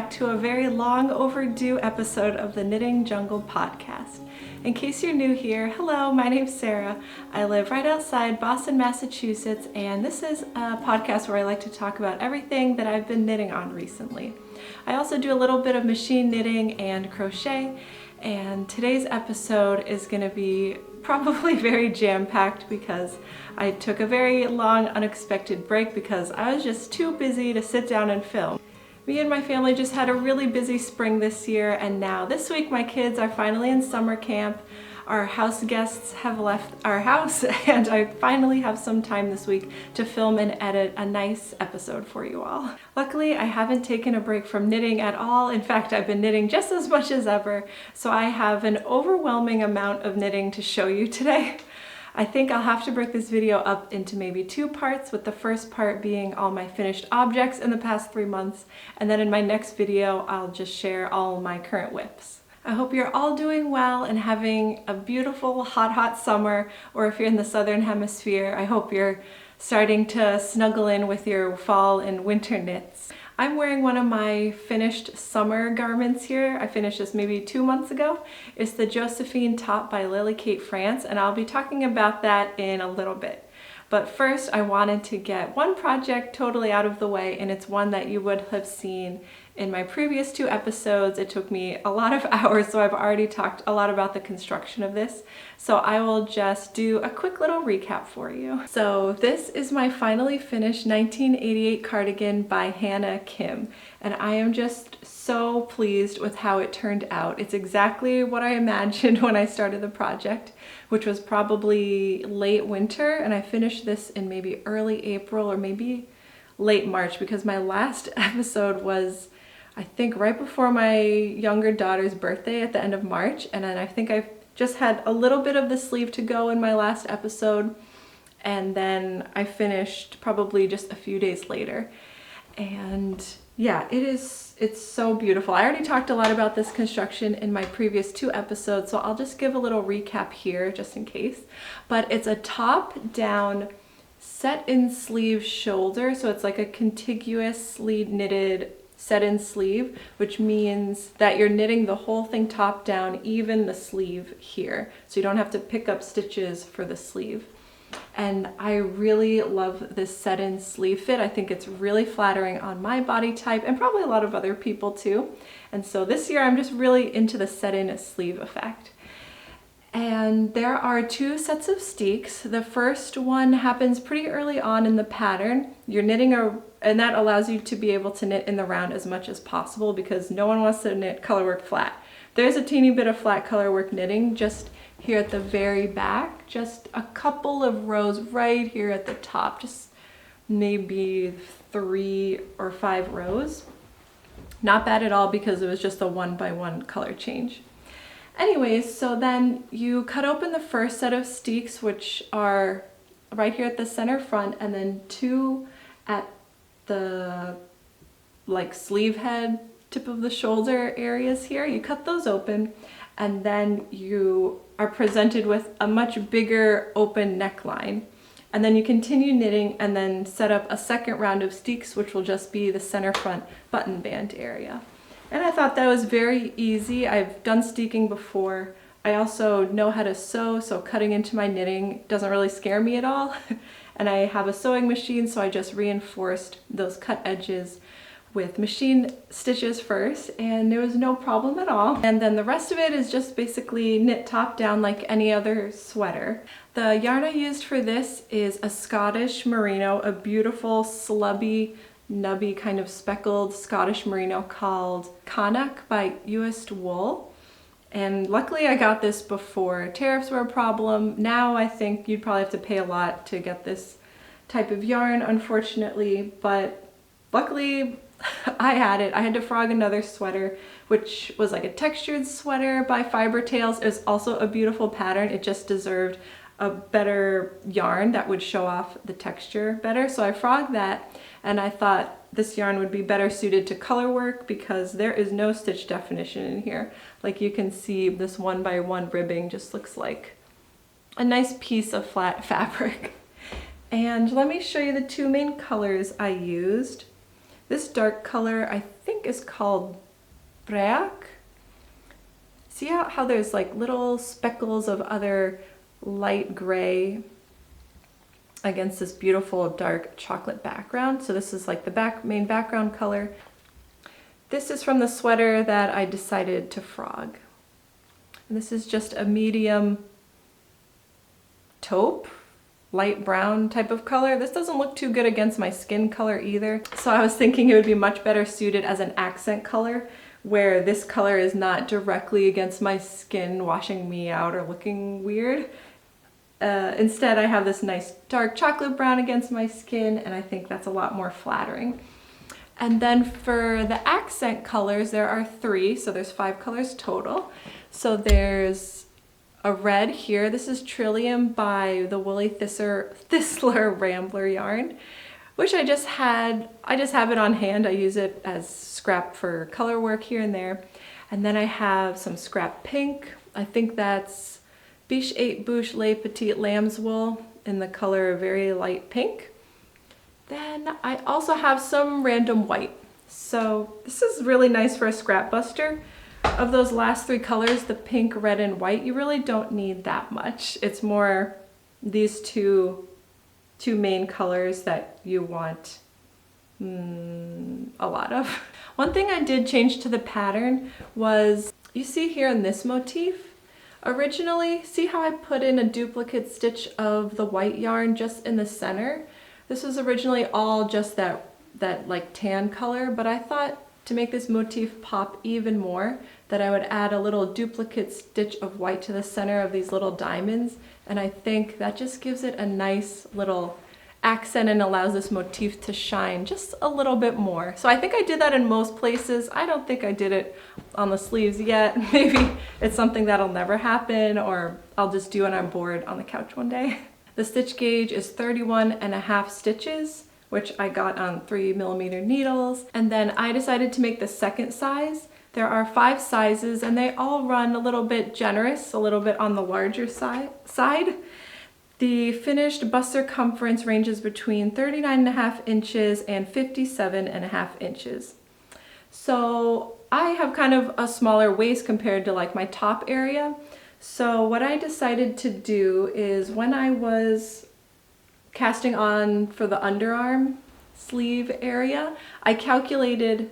back to a very long overdue episode of the Knitting Jungle podcast. In case you're new here, hello, my name's Sara. I live right outside Boston, Massachusetts, and this is a podcast where I like to talk about everything that I've been knitting on recently. I also do a little bit of machine knitting and crochet, and today's episode is going to be probably very jam-packed because I took a very long unexpected break because I was just too busy to sit down and film. Me and my family just had a really busy spring this year, and now this week my kids are finally in summer camp. Our house guests have left our house and I finally have some time this week to film and edit a nice episode for you all. Luckily, I haven't taken a break from knitting at all. In fact, I've been knitting just as much as ever, so I have an overwhelming amount of knitting to show you today. I think I'll have to break this video up into maybe two parts, with the first part being all my finished objects in the past 3 months, and then in my next video I'll just share all my current whips. I hope you're all doing well and having a beautiful hot summer, or if you're in the southern hemisphere, I hope you're starting to snuggle in with your fall and winter knits. I'm wearing one of my finished summer garments here. I finished this maybe 2 months ago. It's the Josephine top by Lily Kate France, and I'll be talking about that in a little bit. But first, I wanted to get one project totally out of the way, and it's one that you would have seen in my previous 2 episodes. It took me a lot of hours, so I've already talked a lot about the construction of this. So I will just do a quick little recap for you. So this is my finally finished 1988 cardigan by Hannah Kim, and I am just so pleased with how it turned out. It's exactly what I imagined when I started the project, which was probably late winter, and I finished this in maybe early April or maybe late March, because my last episode was, I think, right before my younger daughter's birthday at the end of March, and then I think I've just had a little bit of the sleeve to go in my last episode, and then I finished probably just a few days later. And yeah, it's so beautiful. I already talked a lot about this construction in my previous 2 episodes, so I'll just give a little recap here just in case. But it's a top-down set-in sleeve shoulder, so it's like a contiguously knitted set-in sleeve, which means that you're knitting the whole thing top down, even the sleeve here, so you don't have to pick up stitches for the sleeve. And I really love this set-in sleeve fit. I think it's really flattering on my body type and probably a lot of other people too. And so this year I'm just really into the set-in sleeve effect. And there are 2 sets of steeks. The first one happens pretty early on in the pattern. You're knitting and that allows you to be able to knit in the round as much as possible, because no one wants to knit colorwork flat. There's a teeny bit of flat colorwork knitting just here at the very back, just a couple of rows right here at the top, just maybe 3 or 5 rows. Not bad at all, because it was just a 1-by-1 color change. Anyways, so then you cut open the first set of steeks, which are right here at the center front, and then 2 at the sleeve head, tip of the shoulder areas here. You cut those open, and then you are presented with a much bigger open neckline. And then you continue knitting and then set up a second round of steeks, which will just be the center front button band area. And I thought that was very easy. I've done steeking before. I also know how to sew, so cutting into my knitting doesn't really scare me at all. And I have a sewing machine, so I just reinforced those cut edges with machine stitches first, and there was no problem at all. And then the rest of it is just basically knit top down like any other sweater. The yarn I used for this is a Scottish merino, a beautiful slubby, nubby kind of speckled Scottish merino called Connacht by Uist Wool. And luckily I got this before tariffs were a problem. Now I think you'd probably have to pay a lot to get this type of yarn, unfortunately, but luckily I had it. I had to frog another sweater, which was like a textured sweater by Fiber Tales. It was also a beautiful pattern. It just deserved a better yarn that would show off the texture better. So I frogged that, and I thought this yarn would be better suited to color work because there is no stitch definition in here. Like you can see, this 1-by-1 ribbing just looks like a nice piece of flat fabric. And let me show you the 2 main colors I used. This dark color I think is called Break. See how there's like little speckles of other light gray against this beautiful dark chocolate background. So this is like the main background color. This is from the sweater that I decided to frog. And this is just a medium taupe, light brown type of color. This doesn't look too good against my skin color either. So I was thinking it would be much better suited as an accent color, where this color is not directly against my skin, washing me out or looking weird. Instead, I have this nice dark chocolate brown against my skin, and I think that's a lot more flattering. And then for the accent colors, there are 3, so there's 5 colors total. So there's a red here. This is Trillium by the Woolly Thistler Rambler yarn, which I just have it on hand. I use it as scrap for color work here and there. And then I have some scrap pink. I think that's Biche 8 Bouche Les Petite Lambs wool in the color very light pink. Then I also have some random white. So this is really nice for a scrap buster. Of those last 3 colors, the pink, red, and white, you really don't need that much. It's more these two main colors that you want a lot of. One thing I did change to the pattern was, you see here in this motif, originally, see how I put in a duplicate stitch of the white yarn just in the center? This was originally all just that like tan color, but I thought to make this motif pop even more, that I would add a little duplicate stitch of white to the center of these little diamonds, and I think that just gives it a nice little accent and allows this motif to shine just a little bit more. So I think I did that in most places. I don't think I did it on the sleeves yet. Maybe it's something that'll never happen, or I'll just do it when I'm bored on the couch one day. The stitch gauge is 31.5 stitches, which I got on 3mm needles. And then I decided to make the second size. There are 5 sizes and they all run a little bit generous, a little bit on the larger side. The finished bust circumference ranges between 39.5 inches and 57.5 inches. So I have kind of a smaller waist compared to like my top area. So what I decided to do is, when I was casting on for the underarm sleeve area, I calculated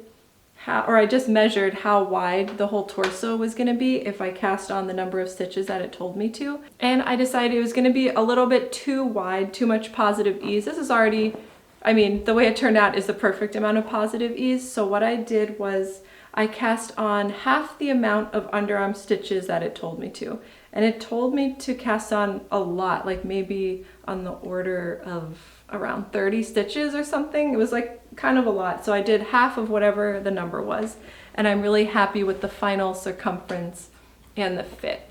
I just measured how wide the whole torso was going to be if I cast on the number of stitches that it told me to. And I decided it was going to be a little bit too wide, too much positive ease. This is already, I mean, the way it turned out is the perfect amount of positive ease. So what I did was I cast on half the amount of underarm stitches that it told me to. And it told me to cast on a lot, like maybe on the order of around 30 stitches or something. It was like kind of a lot. So I did half of whatever the number was, and I'm really happy with the final circumference and the fit.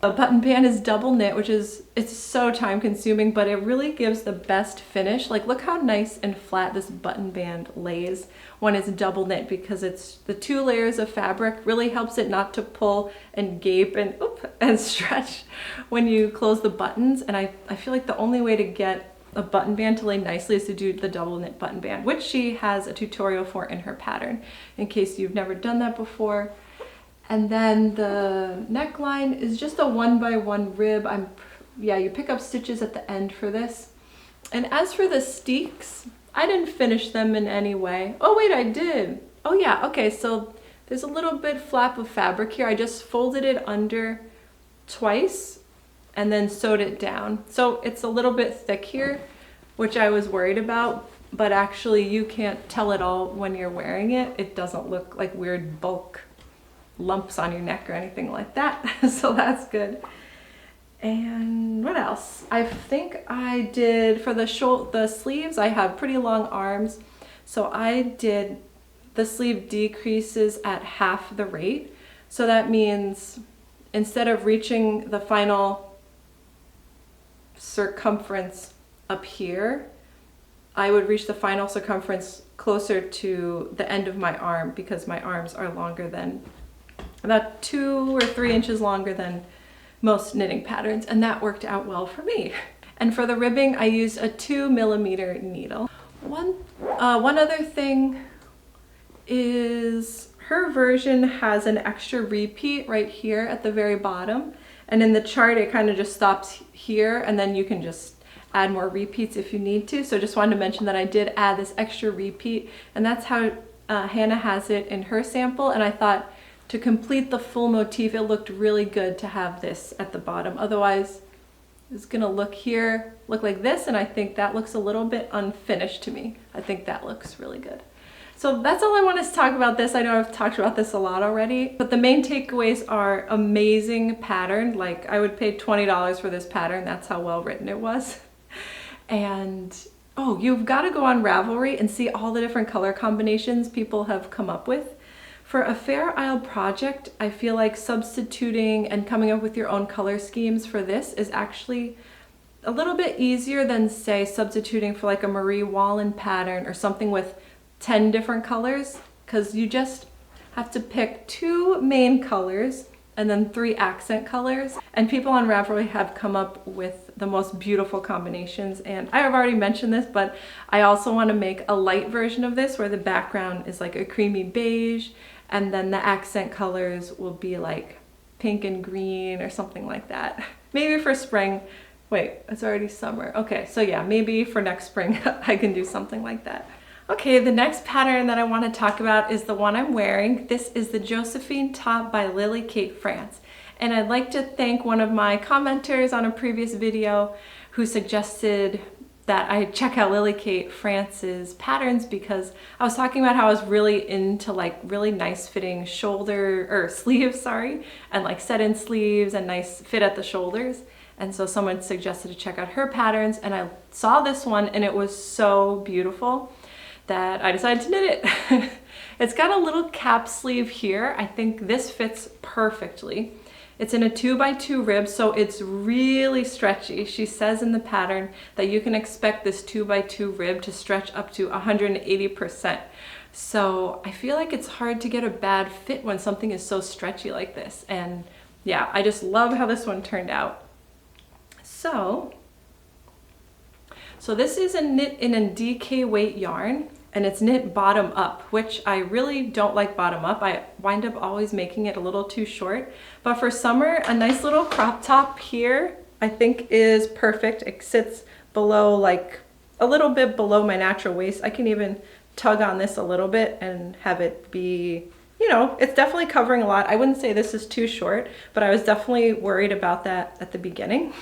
A button band is double knit, it's so time consuming, but it really gives the best finish. Like, look how nice and flat this button band lays when it's double knit, because it's the 2 layers of fabric really helps it not to pull and gape and stretch when you close the buttons. And I feel like the only way to get a button band to lay nicely is to do the double knit button band, which she has a tutorial for in her pattern, in case you've never done that before. And then the neckline is just a 1x1 rib. You pick up stitches at the end for this. And as for the steeks, I didn't finish them in any way. Oh wait, I did. Oh yeah, okay, so there's a little bit flap of fabric here. I just folded it under twice and then sewed it down. So it's a little bit thick here, which I was worried about, but actually you can't tell at all when you're wearing it. It doesn't look like weird bulk lumps on your neck or anything like that. So that's good. And what else? I think I did for the sleeves, I have pretty long arms. So I did the sleeve decreases at half the rate. So that means instead of reaching the final circumference up here, I would reach the final circumference closer to the end of my arm, because my arms are longer than, about 2 or 3 inches longer than most knitting patterns, and that worked out well for me. And for the ribbing, I used a 2mm needle. One other thing is her version has an extra repeat right here at the very bottom, and in the chart it kind of just stops here, and then you can just add more repeats if you need to. So just wanted to mention that I did add this extra repeat, and that's how Hannah has it in her sample, and I thought to complete the full motif it looked really good to have this at the bottom. Otherwise it's gonna look like this, and I think that looks a little bit unfinished to me. I think that looks really good. So that's all I wanted to talk about this. I know I've talked about this a lot already, but the main takeaways are amazing pattern. Like, I would pay $20 for this pattern. That's how well written it was. And oh, you've got to go on Ravelry and see all the different color combinations people have come up with. For a Fair Isle project, I feel like substituting and coming up with your own color schemes for this is actually a little bit easier than, say, substituting for like a Marie Wallin pattern or something with 10 different colors, because you just have to pick 2 main colors and then 3 accent colors. And people on Ravelry have come up with the most beautiful combinations. And I have already mentioned this, but I also want to make a light version of this where the background is like a creamy beige, and then the accent colors will be like pink and green or something like that. Maybe for spring. Wait, it's already summer. Okay, so yeah, maybe for next spring I can do something like that. Okay, the next pattern that I want to talk about is the one I'm wearing. This is the Josephine top by Lily Kate France. And I'd like to thank one of my commenters on a previous video who suggested that I check out Lily Kate France's patterns, because I was talking about how I was really into like really nice fitting sleeves, and like set-in sleeves and nice fit at the shoulders. And so someone suggested to check out her patterns, and I saw this one and it was so beautiful that I decided to knit it. It's got a little cap sleeve here. I think this fits perfectly. It's in a 2x2 rib, so it's really stretchy. She says in the pattern that you can expect this 2x2 rib to stretch up to 180%. So I feel like it's hard to get a bad fit when something is so stretchy like this. And yeah, I just love how this one turned out. So this is a knit in a DK weight yarn, and it's knit bottom up, which I really don't like bottom up. I wind up always making it a little too short, but for summer, a nice little crop top here I think is perfect. It sits below, like a little bit below my natural waist. I can even tug on this a little bit and have it be, you know, it's definitely covering a lot. I wouldn't say this is too short, but I was definitely worried about that at the beginning.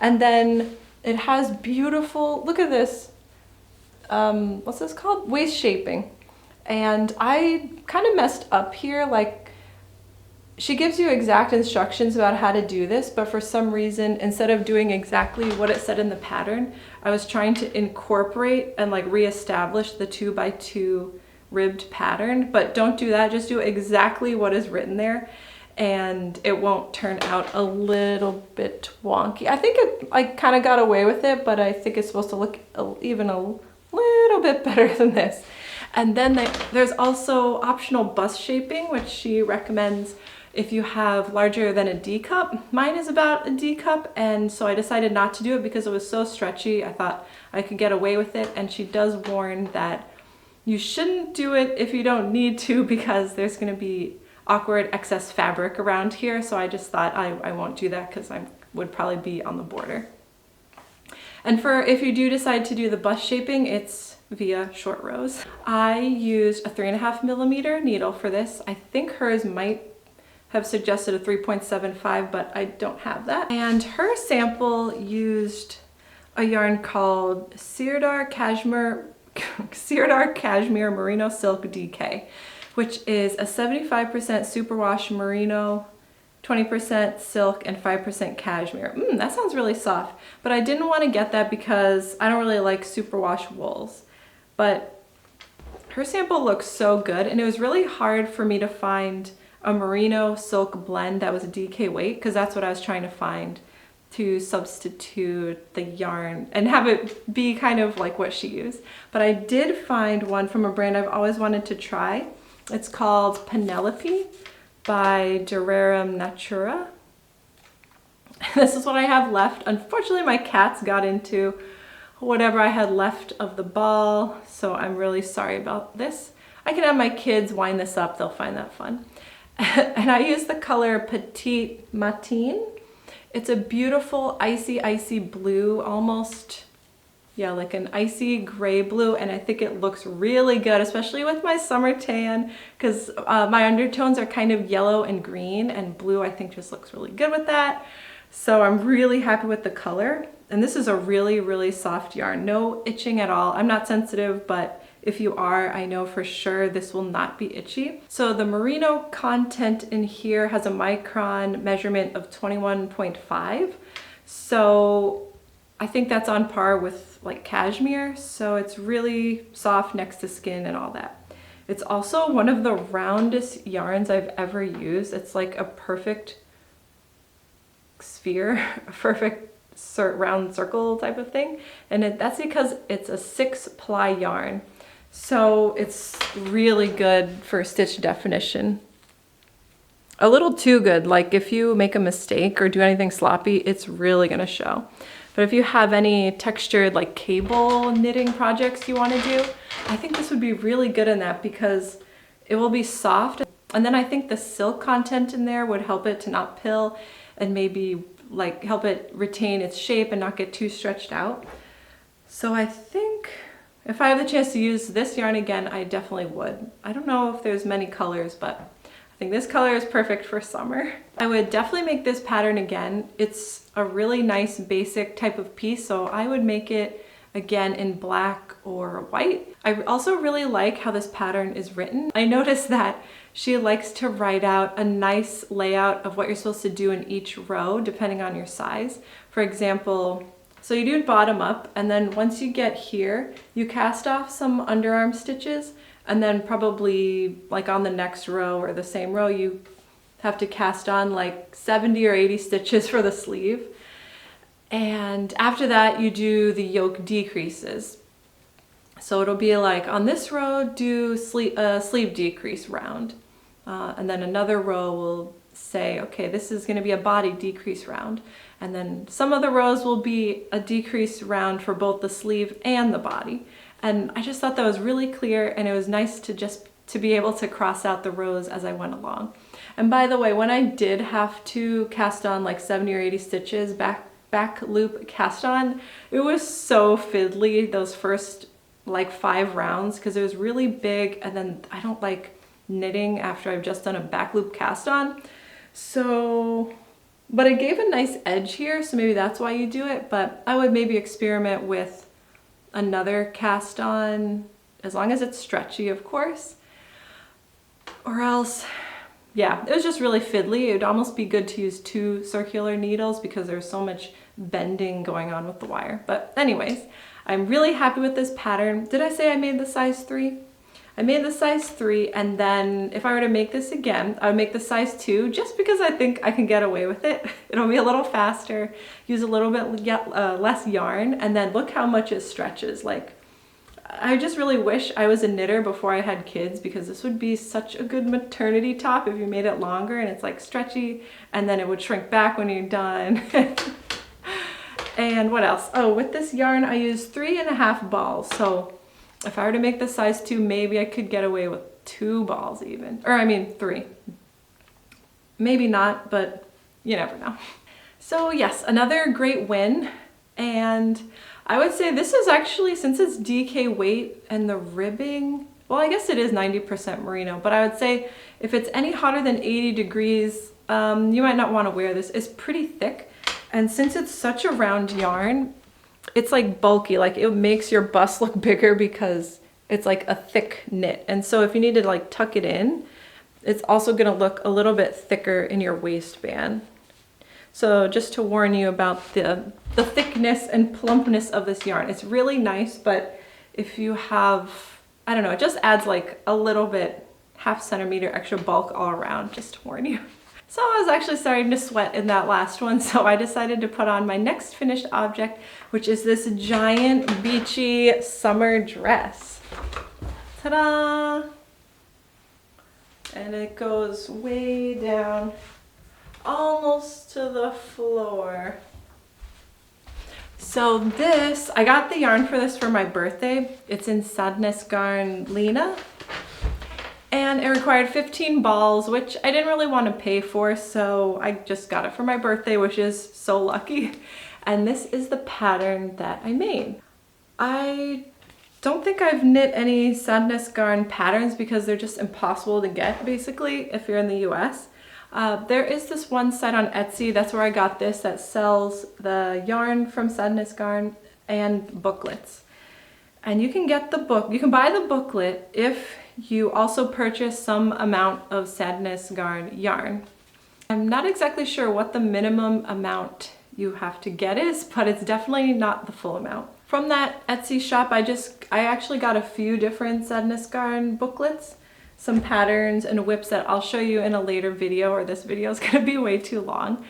And then it has beautiful, look at this, what's this called? Waist shaping. And I kind of messed up here, like she gives you exact instructions about how to do this, but for some reason, instead of doing exactly what it said in the pattern, I was trying to incorporate and like reestablish the 2x2 ribbed pattern, but don't do that, just do exactly what is written there. And it won't turn out a little bit wonky. I think I kind of got away with it, but I think it's supposed to look even a little bit better than this. And then there's also optional bust shaping, which she recommends if you have larger than a D cup. Mine is about a D cup, and so I decided not to do it because it was so stretchy. I thought I could get away with it, and she does warn that you shouldn't do it if you don't need to, because there's going to be awkward excess fabric around here. So I just thought I won't do that because I would probably be on the border. And for if you do decide to do the bust shaping, it's via short rows. I used a 3.5mm needle for this. I think hers might have suggested a 3.75, but I don't have that. And her sample used a yarn called Sirdar Cashmere Merino Silk DK, which is a 75% superwash merino, 20% silk, and 5% cashmere. That sounds really soft, but I didn't want to get that because I don't really like superwash wools. But her sample looks so good, and it was really hard for me to find a merino silk blend that was a DK weight, because that's what I was trying to find to substitute the yarn and have it be kind of like what she used. But I did find one from a brand I've always wanted to try. It's called Penelope by Durerum Natura. This is what I have left. Unfortunately, my cats got into whatever I had left of the ball, so I'm really sorry about this. I can have my kids wind this up, they'll find that fun. And I use the color Petite Matin. It's a beautiful icy blue, almost, yeah, like an icy gray blue, and I think it looks really good, especially with my summer tan, because my undertones are kind of yellow and green, and blue I think just looks really good with that. So I'm really happy with the color. And this is a really soft yarn, no itching at all. I'm not sensitive, but if you are, I know for sure this will not be itchy. So the merino content in here has a micron measurement of 21.5. So I think that's on par with like cashmere. So it's really soft next to skin and all that. It's also one of the roundest yarns I've ever used. It's like a perfect sphere, a perfect round circle type of thing. And that's because it's a 6-ply yarn. So it's really good for stitch definition. A little too good, like if you make a mistake or do anything sloppy, it's really gonna show. But if you have any textured like cable knitting projects you wanna do, I think this would be really good in that because it will be soft. And then I think the silk content in there would help it to not pill and maybe like help it retain its shape and not get too stretched out. So I think if I have the chance to use this yarn again, I definitely would. I don't know if there's many colors, but I think this color is perfect for summer. I would definitely make this pattern again. It's a really nice basic type of piece, so I would make it again in black or white. I also really like how this pattern is written. I noticed that she likes to write out a nice layout of what you're supposed to do in each row depending on your size. For example, so you do it bottom up, and then once you get here, you cast off some underarm stitches, and then probably like on the next row or the same row, you have to cast on like 70 or 80 stitches for the sleeve. And after that, you do the yoke decreases. So it'll be like on this row, do sleeve decrease round. And then another row will say, okay, this is gonna be a body decrease round. And then some of the rows will be a decrease round for both the sleeve and the body. And I just thought that was really clear, and it was nice to be able to cross out the rows as I went along. And by the way, when I did have to cast on like 70 or 80 stitches back loop cast on, it was so fiddly those first like 5 rounds because it was really big, and then I don't like knitting after I've just done a back loop cast on. So, but it gave a nice edge here, so maybe that's why you do it, but I would maybe experiment with another cast on, as long as it's stretchy, of course, or else, yeah, it was just really fiddly. It would almost be good to use 2 circular needles because there's so much bending going on with the wire. But anyways, I'm really happy with this pattern. Did I say I made the size 3? I made the size 3, and then if I were to make this again, I would make the size 2 just because I think I can get away with it. It'll be a little faster, use a little bit less yarn, and then look how much it stretches. Like, I just really wish I was a knitter before I had kids, because this would be such a good maternity top if you made it longer and it's like stretchy, and then it would shrink back when you're done. And what else? Oh, with this yarn I used 3.5 balls. So if I were to make the size 2, maybe I could get away with 2 balls even. Or I mean 3. Maybe not, but you never know. So yes, another great win. And I would say this is actually, since it's DK weight and the ribbing, well, I guess it is 90% merino, but I would say if it's any hotter than 80 degrees, you might not want to wear this. It's pretty thick. And since it's such a round yarn, it's like bulky, like it makes your bust look bigger because it's like a thick knit. And so if you need to like tuck it in, it's also gonna look a little bit thicker in your waistband. So just to warn you about the thickness and plumpness of this yarn. It's really nice, but if you have, I don't know, it just adds like a little bit, ½ centimeter extra bulk all around, just to warn you. So I was actually starting to sweat in that last one, so I decided to put on my next finished object, which is this giant beachy summer dress. Ta-da! And it goes way down, almost to the floor. So this, I got the yarn for this for my birthday. It's in Sadness Garn Lena. And it required 15 balls, which I didn't really want to pay for, so I just got it for my birthday, which is so lucky. And this is the pattern that I made. I don't think I've knit any Sadness Garn patterns because they're just impossible to get, basically, if you're in the US. There is this one site on Etsy, that's where I got this, that sells the yarn from Sadness Garn and booklets. And you can get the book, you can buy the booklet if you also purchase some amount of Sadness Garn yarn. I'm not exactly sure what the minimum amount you have to get is, but it's definitely not the full amount. From that Etsy shop, I actually got a few different Sadness Garn booklets, some patterns and whips that I'll show you in a later video, or this video is gonna be way too long.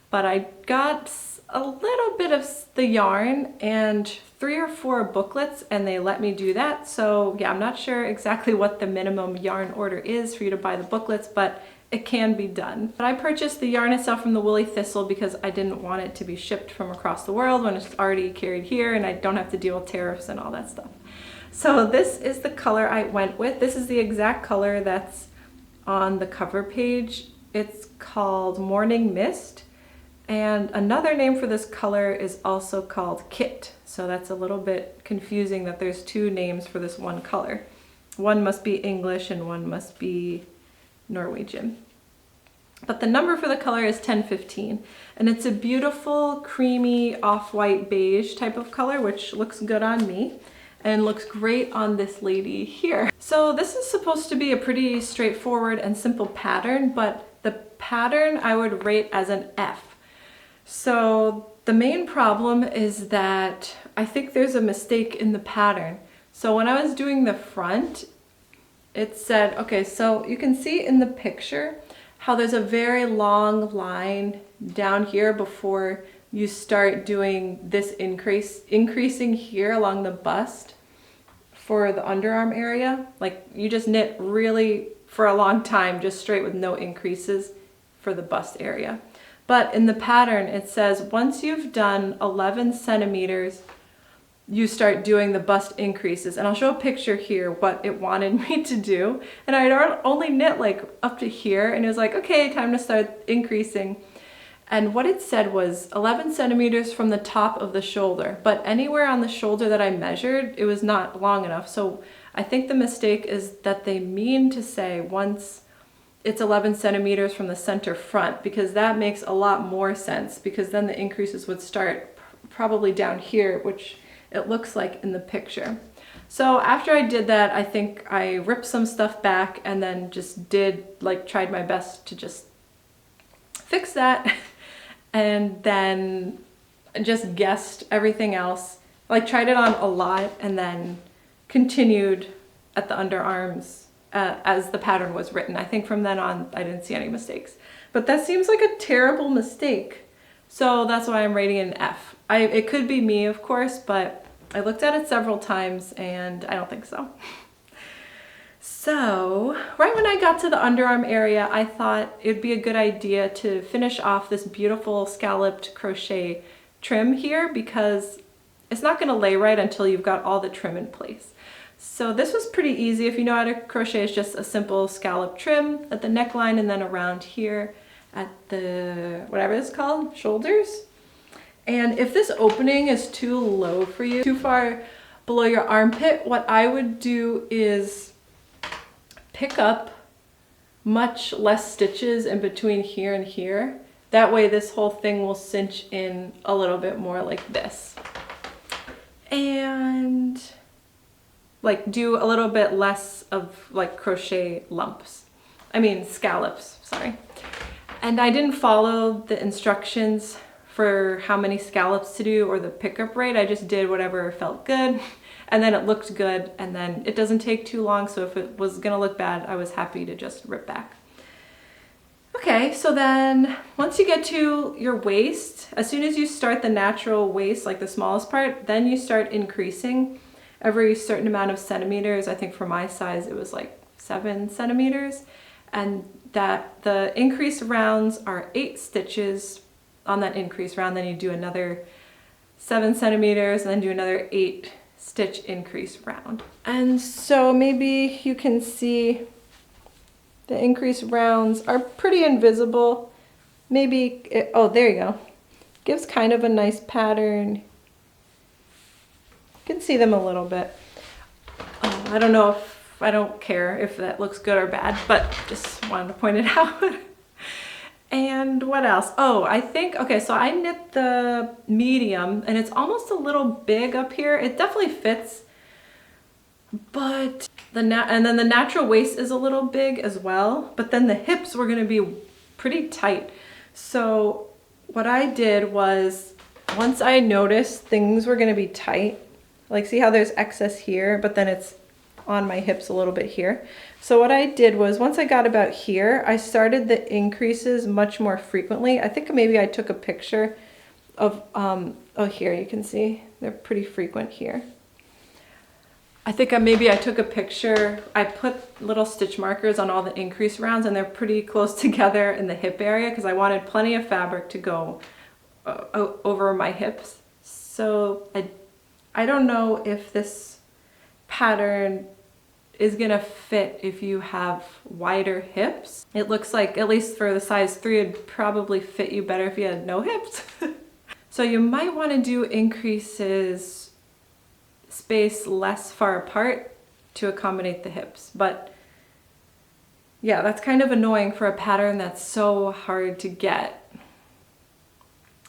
But I got a little bit of the yarn and 3 or 4 booklets, and they let me do that. So yeah, I'm not sure exactly what the minimum yarn order is for you to buy the booklets, but it can be done. But I purchased the yarn itself from the Woolly Thistle because I didn't want it to be shipped from across the world when it's already carried here and I don't have to deal with tariffs and all that stuff. So this is the color I went with. This is the exact color that's on the cover page. It's called Morning Mist. And another name for this color is also called Kit. So that's a little bit confusing that there's 2 names for this one color. One must be English and one must be Norwegian. But the number for the color is 1015. And it's a beautiful, creamy, off-white beige type of color, which looks good on me and looks great on this lady here. So this is supposed to be a pretty straightforward and simple pattern, but the pattern I would rate as an F. So the main problem is that I think there's a mistake in the pattern. So when I was doing the front, it said, okay, so you can see in the picture how there's a very long line down here before you start doing this increasing here along the bust for the underarm area. Like you just knit really for a long time, just straight with no increases for the bust area. But in the pattern, it says once you've done 11 centimeters, you start doing the bust increases. And I'll show a picture here what it wanted me to do. And I had only knit like up to here, and it was like, okay, time to start increasing. And what it said was 11 centimeters from the top of the shoulder, but anywhere on the shoulder that I measured, it was not long enough. So I think the mistake is that they mean to say once it's 11 centimeters from the center front, because that makes a lot more sense, because then the increases would start probably down here, which it looks like in the picture. So after I did that, I think I ripped some stuff back and then just tried my best to just fix that. And then just guessed everything else. Like tried it on a lot and then continued at the underarms as the pattern was written. I think from then on, I didn't see any mistakes. But that seems like a terrible mistake. So that's why I'm rating it an F. It could be me, of course, but I looked at it several times and I don't think so. So, right when I got to the underarm area, I thought it'd be a good idea to finish off this beautiful scalloped crochet trim here, because it's not going to lay right until you've got all the trim in place. So this was pretty easy. If you know how to crochet, it's just a simple scallop trim at the neckline and then around here at the, whatever it's called, shoulders. And if this opening is too low for you, too far below your armpit, what I would do is pick up much less stitches in between here and here. That way this whole thing will cinch in a little bit more like this. And like do a little bit less of like crochet lumps. I mean scallops, sorry. And I didn't follow the instructions for how many scallops to do or the pickup rate. I just did whatever felt good. And then it looked good, and then it doesn't take too long, so if it was gonna look bad, I was happy to just rip back. Okay, so then once you get to your waist, as soon as you start the natural waist, like the smallest part, then you start increasing every certain amount of centimeters. I think for my size, it was like 7 centimeters. And that the increase rounds are 8 stitches on that increase round. Then you do another 7 centimeters and then do another 8 stitch increase round. And so maybe you can see the increase rounds are pretty invisible. Maybe, oh, there you go. Gives kind of a nice pattern. You can see them a little bit. I don't know if, I don't care if that looks good or bad, but just wanted to point it out. And what else? Oh, I think, okay, so I knit the medium and it's almost a little big up here. It definitely fits, but and then the natural waist is a little big as well, but then the hips were gonna be pretty tight. So what I did was, once I noticed things were gonna be tight, like see how there's excess here, but then it's on my hips a little bit here. So what I did was, once I got about here, I started the increases much more frequently. I think maybe I took a picture of, oh here you can see, they're pretty frequent here. I think maybe I took a picture, I put little stitch markers on all the increase rounds and they're pretty close together in the hip area because I wanted plenty of fabric to go over my hips. So I don't know if this pattern is gonna fit if you have wider hips. It looks like, at least for the size 3, it'd probably fit you better if you had no hips. So you might want to do increases spaced less far apart to accommodate the hips. But yeah, that's kind of annoying for a pattern that's so hard to get.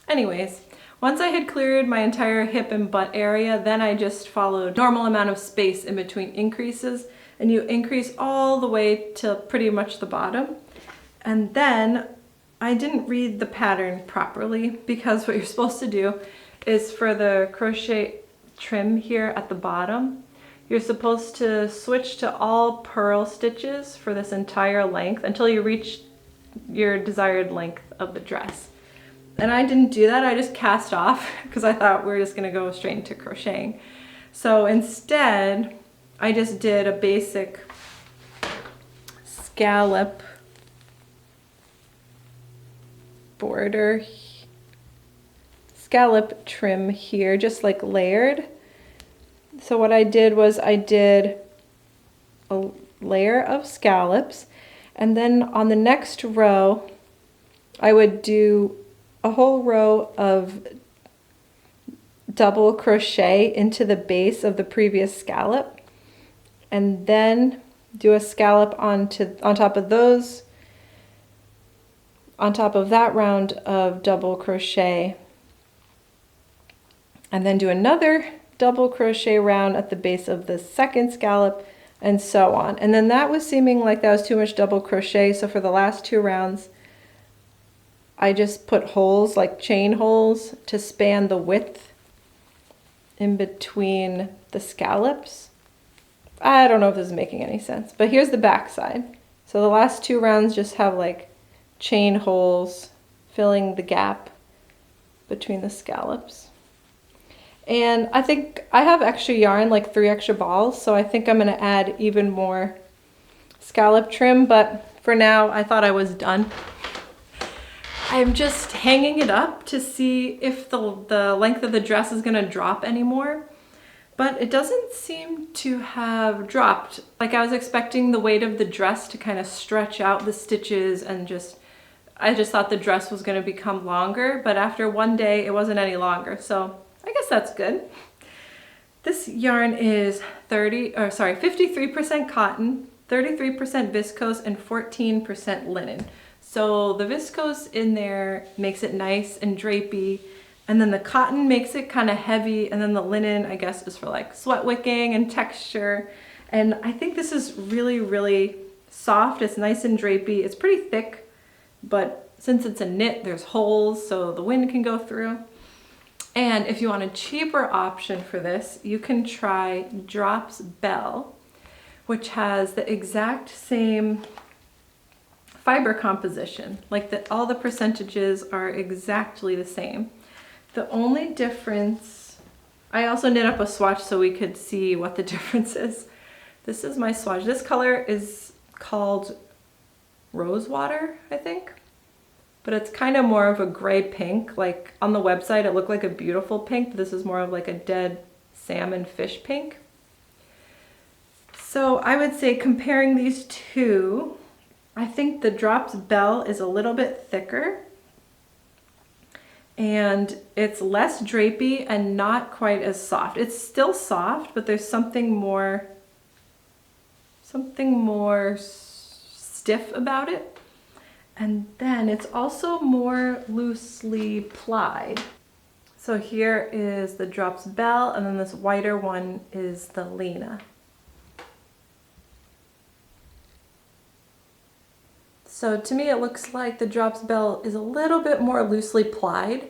Anyways, once I had cleared my entire hip and butt area, then I just followed normal amount of space in between increases, and you increase all the way to pretty much the bottom. And then I didn't read the pattern properly, because what you're supposed to do is, for the crochet trim here at the bottom, you're supposed to switch to all purl stitches for this entire length until you reach your desired length of the dress. And I didn't do that, I just cast off because I thought we were just gonna go straight into crocheting. So instead, I just did a basic scallop border, scallop trim here, just like layered. So what I did was I did a layer of scallops, and then on the next row, I would do a whole row of double crochet into the base of the previous scallop, and then do a scallop on top of those, on top of that round of double crochet, and then do another double crochet round at the base of the second scallop, and so on. And then that was seeming like that was too much double crochet, so for the last 2 rounds I just put holes, like chain holes, to span the width in between the scallops. I don't know if this is making any sense, but here's the back side. So the last 2 rounds just have like chain holes filling the gap between the scallops. And I think I have extra yarn, like 3 extra balls, so I think I'm gonna add even more scallop trim, but for now I thought I was done. I'm just hanging it up to see if the length of the dress is gonna drop anymore, but it doesn't seem to have dropped. Like, I was expecting the weight of the dress to kind of stretch out the stitches, and I just thought the dress was gonna become longer, but after one day it wasn't any longer, so I guess that's good. This yarn is 53% cotton, 33% viscose, and 14% linen. So the viscose in there makes it nice and drapey, and then the cotton makes it kind of heavy, and then the linen, I guess, is for like sweat wicking and texture. And I think this is really, really soft. It's nice and drapey. It's pretty thick, but since it's a knit, there's holes so the wind can go through. And if you want a cheaper option for this, you can try Drops Belle, which has the exact same fiber composition, like all the percentages are exactly the same. The only difference, I also knit up a swatch so we could see what the difference is. This is my swatch. This color is called Rosewater, I think. but it's kind of more of a gray pink. Like on the website, it looked like a beautiful pink, but this is more of like a dead salmon fish pink. So I would say comparing these two, I think the Drops Belle is a little bit thicker and it's less drapey and not quite as soft. It's still soft, but there's something more stiff about it. And then it's also more loosely plied. So here is the Drops Belle, and then this whiter one is the Lena. So to me it looks like the Drops Belle is a little bit more loosely plied.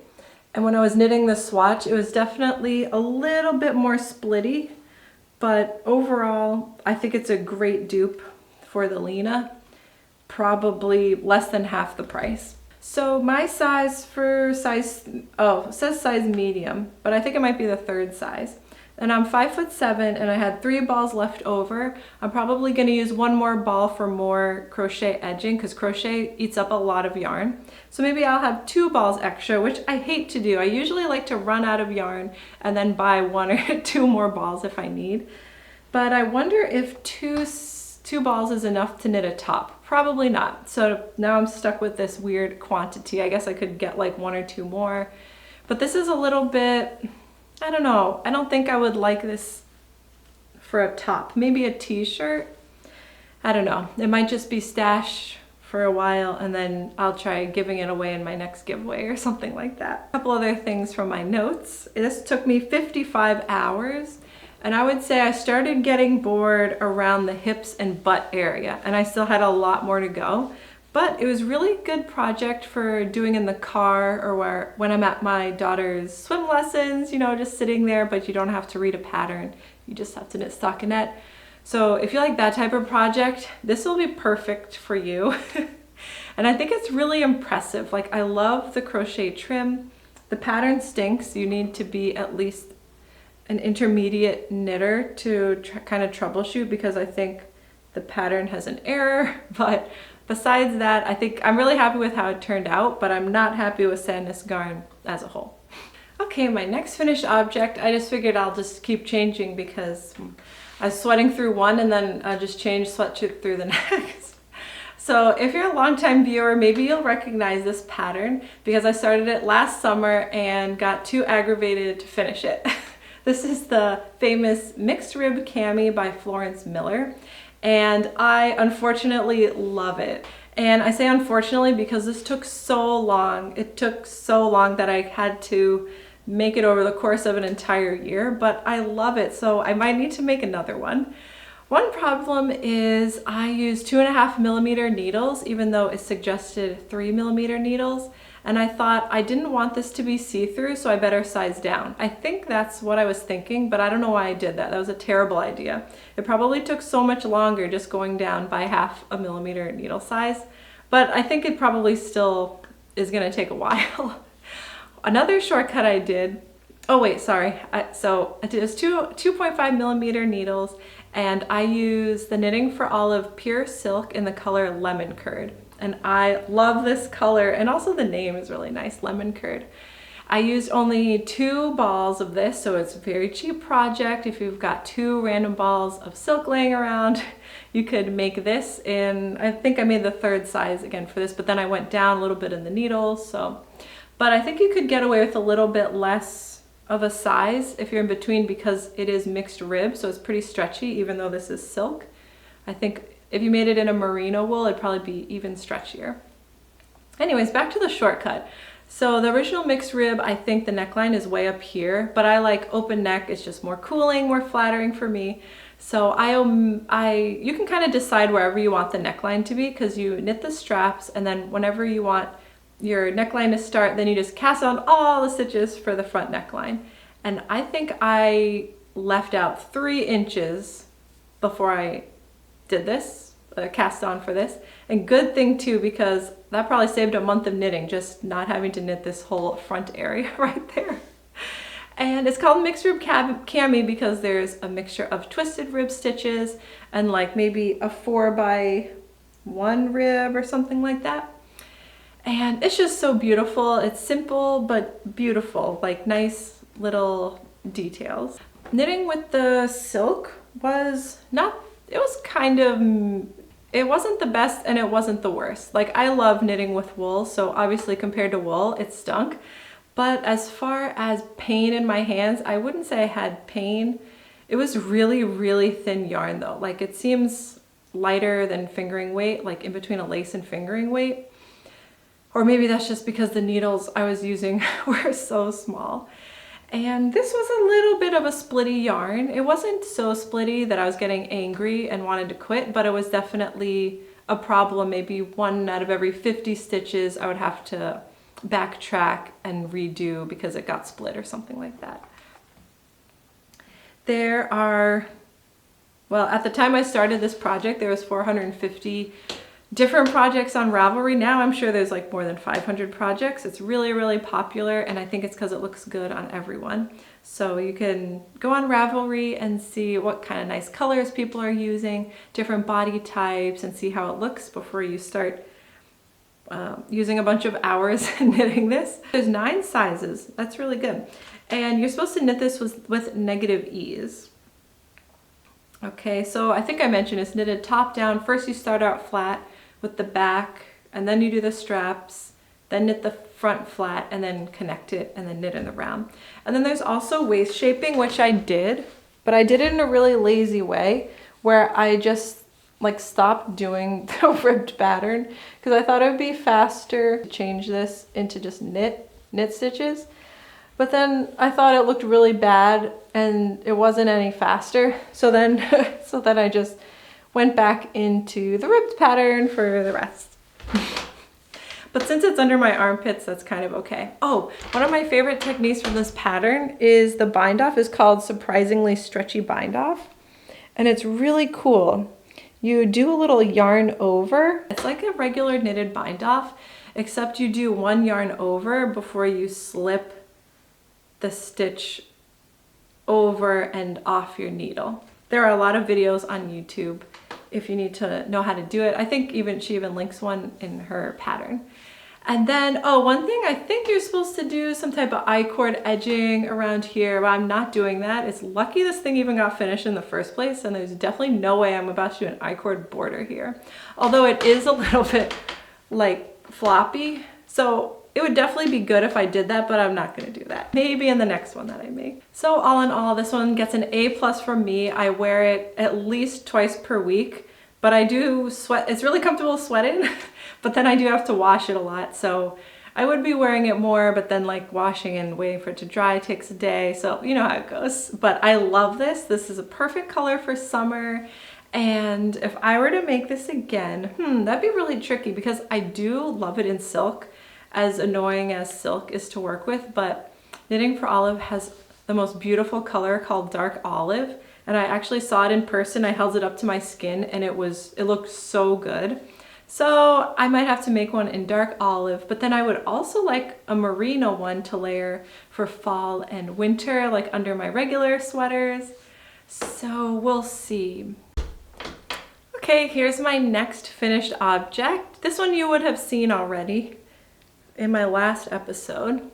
And when I was knitting the swatch, it was definitely a little bit more splitty. But overall, I think it's a great dupe for the Lena. Probably less than half the price. So my size for size, oh, it says size medium, but I think it might be the third size. And I'm 5'7" and I had 3 balls left over. I'm probably gonna use 1 more ball for more crochet edging because crochet eats up a lot of yarn. So maybe I'll have 2 balls extra, which I hate to do. I usually like to run out of yarn and then buy 1 or 2 more balls if I need. But I wonder if two balls is enough to knit a top. Probably not. So now I'm stuck with this weird quantity. I guess I could get like 1 or 2 more. But this is a little bit, I don't know. I don't think I would like this for a top. Maybe a t-shirt. I don't know. It might just be stashed for a while and then I'll try giving it away in my next giveaway or something like that. A couple other things from my notes. This took me 55 hours. And I would say I started getting bored around the hips and butt area, and I still had a lot more to go. But it was really good project for doing in the car or when I'm at my daughter's swim lessons, you know, just sitting there, but you don't have to read a pattern. You just have to knit stockinette. So if you like that type of project, this will be perfect for you. And I think it's really impressive. Like, I love the crochet trim. The pattern stinks. You need to be at least an intermediate knitter to kind of troubleshoot because I think the pattern has an error. But besides that, I think I'm really happy with how it turned out, but I'm not happy with Sandnes garn as a whole. Okay, my next finished object, I just figured I'll just keep changing because I was sweating through one and then I just sweat it through the next. So if you're a longtime viewer, maybe you'll recognize this pattern because I started it last summer and got too aggravated to finish it. This is the famous Mixed Rib Cami by Florence Miller, and I unfortunately love it. And I say unfortunately because this took so long. It took so long that I had to make it over the course of an entire year, but I love it, so I might need to make another one. One problem is I use 2.5mm needles, even though it suggested 3mm needles. And I thought I didn't want this to be see-through, so I better size down. I think that's what I was thinking, but I don't know why I did that. That was a terrible idea. It probably took so much longer just going down by 0.5mm needle size, but I think it probably still is gonna take a while. Another shortcut I did, oh wait, sorry. So I did 2.5mm needles, and I use the Knitting for Olive Pure Silk in the color Lemon Curd. And I love this color, and also the name is really nice, Lemon Curd. I used only 2 balls of this, so it's a very cheap project. If you've got 2 random balls of silk laying around, you could make this in, I think I made the 3rd size again for this, but then I went down a little bit in the needles, so. But I think you could get away with a little bit less of a size if you're in between because it is mixed rib, so it's pretty stretchy even though this is silk. I think if you made it in a merino wool, it'd probably be even stretchier. Anyways, back to the shortcut. So the original mixed rib, I think the neckline is way up here, but I like open neck. It's just more cooling, more flattering for me. So you can kind of decide wherever you want the neckline to be because you knit the straps, and then whenever you want your neckline to start, then you just cast on all the stitches for the front neckline. And I think I left out 3 inches before I did this, cast on for this. And good thing too, because that probably saved a month of knitting, just not having to knit this whole front area right there. And it's called Mixed Rib Cami because there's a mixture of twisted rib stitches and like maybe a 4x1 rib or something like that. And it's just so beautiful. It's simple but beautiful, like nice little details. Knitting with the silk was not, it was kind of, it wasn't the best and it wasn't the worst. Like I love knitting with wool, so obviously compared to wool, it stunk. But as far as pain in my hands, I wouldn't say I had pain. It was really, really thin yarn though. Like it seems lighter than fingering weight, like in between a lace and fingering weight. Or maybe that's just because the needles I was using were so small. And this was a little bit of a splitty yarn. It wasn't so splitty that I was getting angry and wanted to quit, but it was definitely a problem. Maybe 1 out of every 50 stitches I would have to backtrack and redo because it got split or something like that. There are, well, at the time I started this project, there was 450 different projects on Ravelry. Now I'm sure there's like more than 500 projects. It's really, really popular, and I think it's because it looks good on everyone. So you can go on Ravelry and see what kind of nice colors people are using, different body types, and see how it looks before you start using a bunch of hours knitting this. There's 9 sizes. That's really good. And you're supposed to knit this with negative ease. Okay, so I think I mentioned it's knitted top down. First you start out flat with the back, and then you do the straps, then knit the front flat, and then connect it, and then knit in the round. And then there's also waist shaping, which I did, but I did it in a really lazy way, where I just like stopped doing the ribbed pattern, because I thought it would be faster to change this into just knit stitches. But then I thought it looked really bad and it wasn't any faster. So then I just went back into the ribbed pattern for the rest. But since it's under my armpits, that's kind of okay. Oh, one of my favorite techniques from this pattern is the bind off. Is called surprisingly stretchy bind off. And it's really cool. You do a little yarn over. It's like a regular knitted bind off, except you do 1 yarn over before you slip the stitch over and off your needle. There are a lot of videos on YouTube if you need to know how to do it. I think she even links one in her pattern. And then, oh, one thing I think you're supposed to do some type of I-cord edging around here, but I'm not doing that. It's lucky this thing even got finished in the first place, and there's definitely no way I'm about to do an I-cord border here. Although it is a little bit like floppy, so it would definitely be good if I did that, but I'm not gonna do that. Maybe in the next one that I make. So all in all, this one gets an A+ from me. I wear it at least twice per week, but I do sweat. It's really comfortable sweating, but then I do have to wash it a lot. So I would be wearing it more, but then like washing and waiting for it to dry takes a day. So you know how it goes. But I love this. This is a perfect color for summer. And if I were to make this again, that'd be really tricky because I do love it in silk, as annoying as silk is to work with, but Knitting for Olive has the most beautiful color called dark olive, and I actually saw it in person. I held it up to my skin and it looked so good. So I might have to make one in dark olive, but then I would also like a merino one to layer for fall and winter, like under my regular sweaters. So we'll see. Okay, here's my next finished object. This one you would have seen already in my last episode.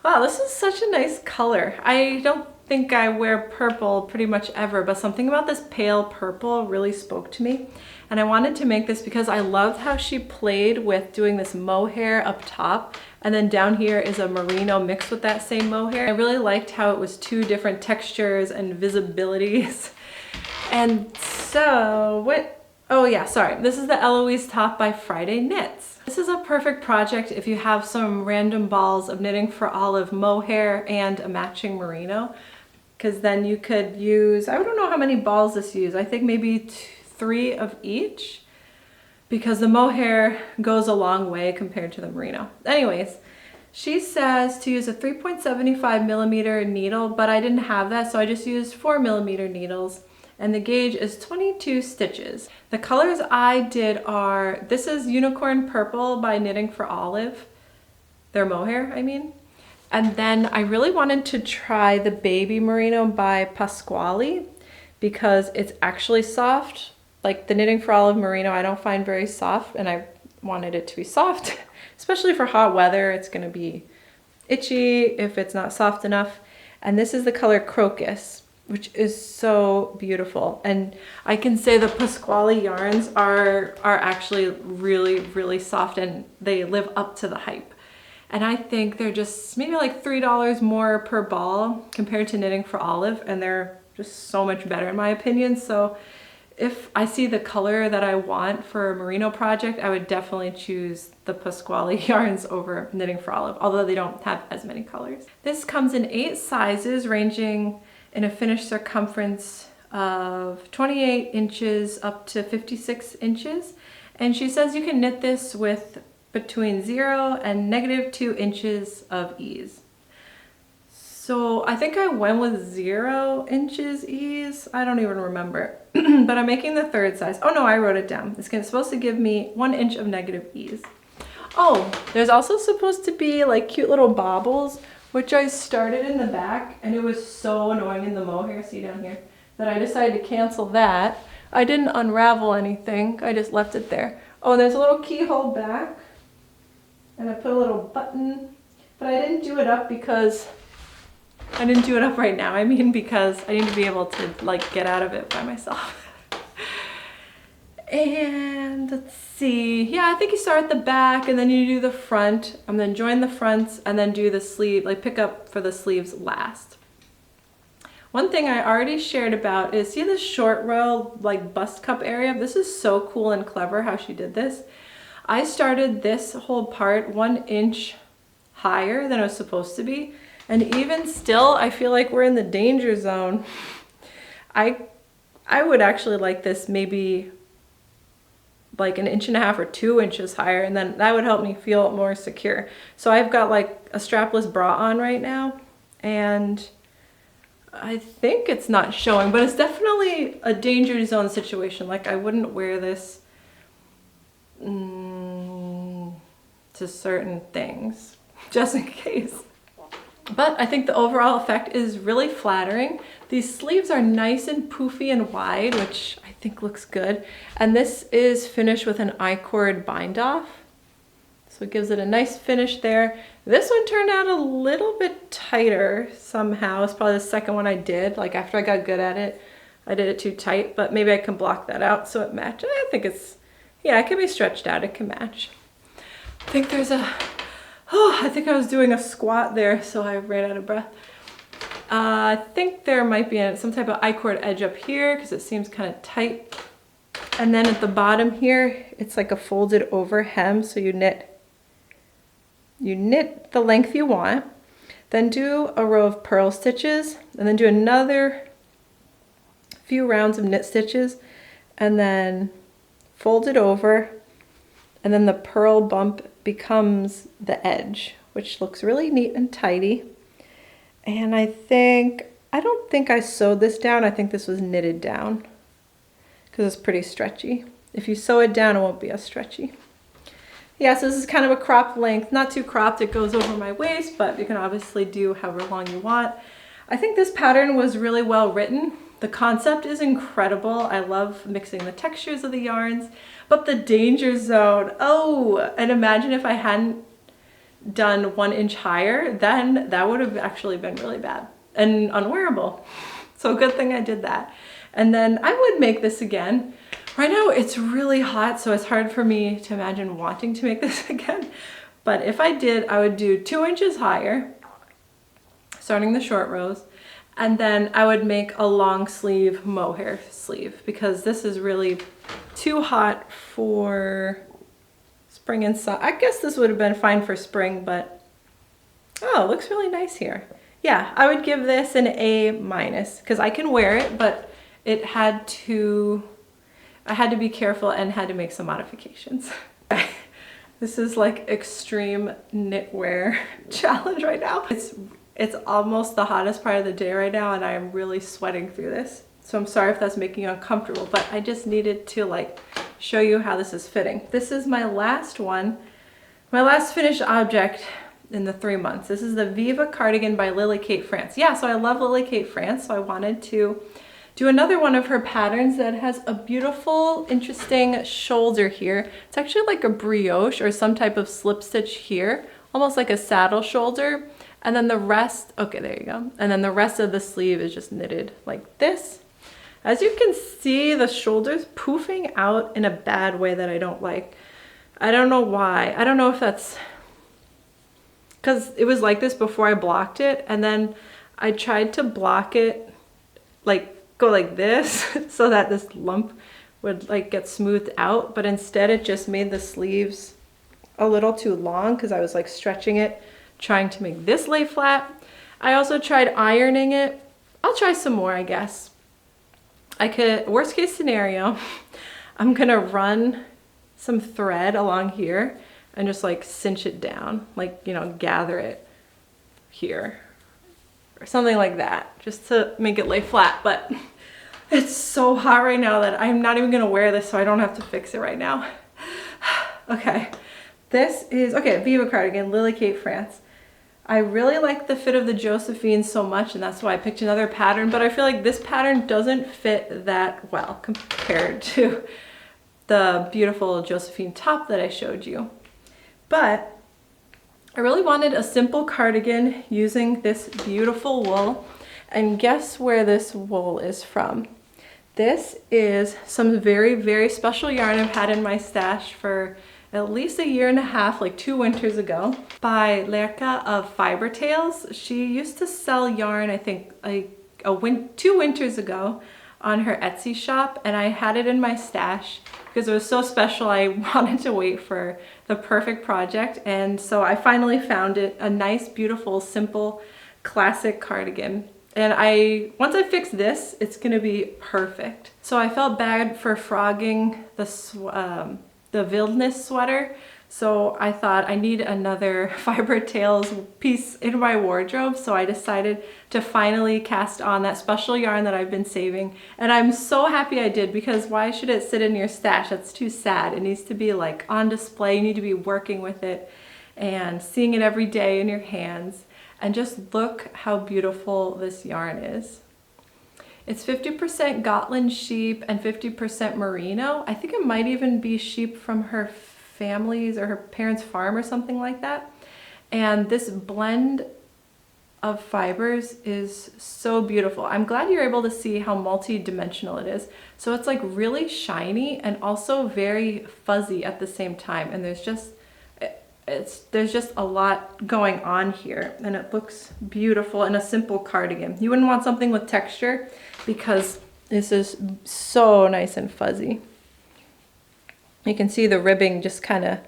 Wow, this is such a nice color. I don't think I wear purple pretty much ever, but something about this pale purple really spoke to me. And I wanted to make this because I loved how she played with doing this mohair up top, and then down here is a merino mixed with that same mohair. I really liked how it was 2 different textures and visibilities. And so oh yeah, sorry. This is the Eloise top by Friday Knits. This is a perfect project if you have some random balls of Knitting for Olive mohair and a matching merino, because then you could use, I don't know how many balls this uses. I think maybe 3 of each, because the mohair goes a long way compared to the merino. Anyways, she says to use a 3.75 millimeter needle, but I didn't have that, so I just used 4 millimeter needles. And the gauge is 22 stitches. The colors I did are, this is Unicorn Purple by Knitting for Olive. Their mohair, I mean. And then I really wanted to try the Baby Merino by Pasquale because it's actually soft. Like the Knitting for Olive merino I don't find very soft, and I wanted it to be soft. especially for hot weather. It's gonna be itchy if it's not soft enough. And this is the color Crocus, which is so beautiful. And I can say the Pasquale yarns are actually really, really soft, and they live up to the hype. And I think they're just maybe like $3 more per ball compared to Knitting for Olive, and they're just so much better in my opinion. So if I see the color that I want for a merino project, I would definitely choose the Pasquale yarns over Knitting for Olive, although they don't have as many colors. This comes in 8 sizes, ranging in a finished circumference of 28 inches up to 56 inches. And she says you can knit this with between 0 and -2 inches of ease. So I think I went with 0 inches ease. I don't even remember, but I'm making the 3rd size. Oh no, I wrote it down. It's supposed to give me 1 inch of negative ease. Oh, there's also supposed to be like cute little baubles, which I started in the back, and it was so annoying in the mohair, see down here, that I decided to cancel that. I didn't unravel anything, I just left it there. Oh, and there's a little keyhole back, and I put a little button, but I didn't do it up because, I didn't do it up right now, I mean because I need to be able to like get out of it by myself. And let's see, yeah, I think you start at the back and then you do the front and then join the fronts and then do the sleeve, like pick up for the sleeves last. One thing I already shared about is, see this short row like bust cup area? This is so cool and clever how she did this. I started this whole part 1 inch higher than it was supposed to be, and even still I feel like we're in the danger zone. I would actually like this maybe like 1.5 inches or 2 inches higher, and then that would help me feel more secure. So I've got like a strapless bra on right now, and I think it's not showing, but it's definitely a danger zone situation. Like I wouldn't wear this to certain things, just in case. But I think the overall effect is really flattering. These sleeves are nice and poofy and wide, which I think looks good. And this is finished with an I-cord bind off. So it gives it a nice finish there. This one turned out a little bit tighter somehow. It's probably the second one I did. Like after I got good at it, I did it too tight, but maybe I can block that out so it matches. I think it's, yeah, it can be stretched out, it can match. I think there's a, oh, I think I was doing a squat there, so I ran out of breath. I think there might be some type of I-cord edge up here because it seems kind of tight. And then at the bottom here, it's like a folded over hem, so you knit the length you want, then do a row of purl stitches, and then do another few rounds of knit stitches, and then fold it over, and then the purl bump becomes the edge, which looks really neat and tidy. And I don't think I sewed this down. I think this was knitted down because it's pretty stretchy. If you sew it down, it won't be as stretchy. Yeah, so this is kind of a cropped length, not too cropped, it goes over my waist, but you can obviously do however long you want. I think this pattern was really well written. The concept is incredible. I love mixing the textures of the yarns, but the danger zone, oh, and imagine if I hadn't done 1 inch higher, then that would have actually been really bad and unwearable. So good thing I did that. And then I would make this again. Right now it's really hot, so it's hard for me to imagine wanting to make this again. But if I did, I would do 2 inches higher, starting the short rows, and then I would make a long sleeve mohair sleeve because this is really too hot for spring and summer. I guess this would have been fine for spring, but oh, it looks really nice here. Yeah, I would give this an A- because I can wear it, but I had to be careful and had to make some modifications. This is like extreme knitwear challenge right now. It's almost the hottest part of the day right now, and I am really sweating through this. So I'm sorry if that's making you uncomfortable, but I just needed to like show you how this is fitting. This is my last one, my last finished object in the 3 months. This is the Viva Cardigan by Lily Kate France. Yeah, so I love Lily Kate France, so I wanted to do another one of her patterns that has a beautiful, interesting shoulder here. It's actually like a brioche or some type of slip stitch here, almost like a saddle shoulder. And then the rest, okay, there you go. And then the rest of the sleeve is just knitted like this. As you can see, the shoulder's poofing out in a bad way that I don't like. I don't know why. I don't know if that's because it was like this before I blocked it, and then I tried to block it, like go like this so that this lump would like get smoothed out, but instead it just made the sleeves a little too long because I was like stretching it, trying to make this lay flat. I also tried ironing it. I'll try some more, I guess. I could, worst case scenario, I'm gonna run some thread along here and just like cinch it down, like, you know, gather it here or something like that, just to make it lay flat. But it's so hot right now that I'm not even gonna wear this, so I don't have to fix it right now. Okay, this is, okay, Viva Cardigan, Lily Kate France. I really like the fit of the Josephine so much, and that's why I picked another pattern, but I feel like this pattern doesn't fit that well compared to the beautiful Josephine top that I showed you. But I really wanted a simple cardigan using this beautiful wool, and guess where this wool is from? This is some very, very special yarn I've had in my stash for at least a year and a half, like 2 winters ago, by Lerka of Fiber Tales. She used to sell yarn, I think, like 2 winters ago on her Etsy shop, and I had it in my stash because it was so special. I wanted to wait for the perfect project, and so I finally found it, a nice, beautiful, simple, classic cardigan. And once I fix this, it's gonna be perfect. So I felt bad for frogging the Wilderness sweater, so I thought I need another Fiber Tales piece in my wardrobe, so I decided to finally cast on that special yarn that I've been saving, and I'm so happy I did, because why should it sit in your stash? That's too sad. It needs to be like on display. You need to be working with it and seeing it every day in your hands, and just look how beautiful this yarn is. It's 50% Gotland sheep and 50% merino. I think it might even be sheep from her family's or her parents' farm or something like that. And this blend of fibers is so beautiful. I'm glad you're able to see how multi-dimensional it is. So it's like really shiny and also very fuzzy at the same time. And there's just a lot going on here, and it looks beautiful in a simple cardigan. You wouldn't want something with texture because this is so nice and fuzzy. You can see the ribbing just kind of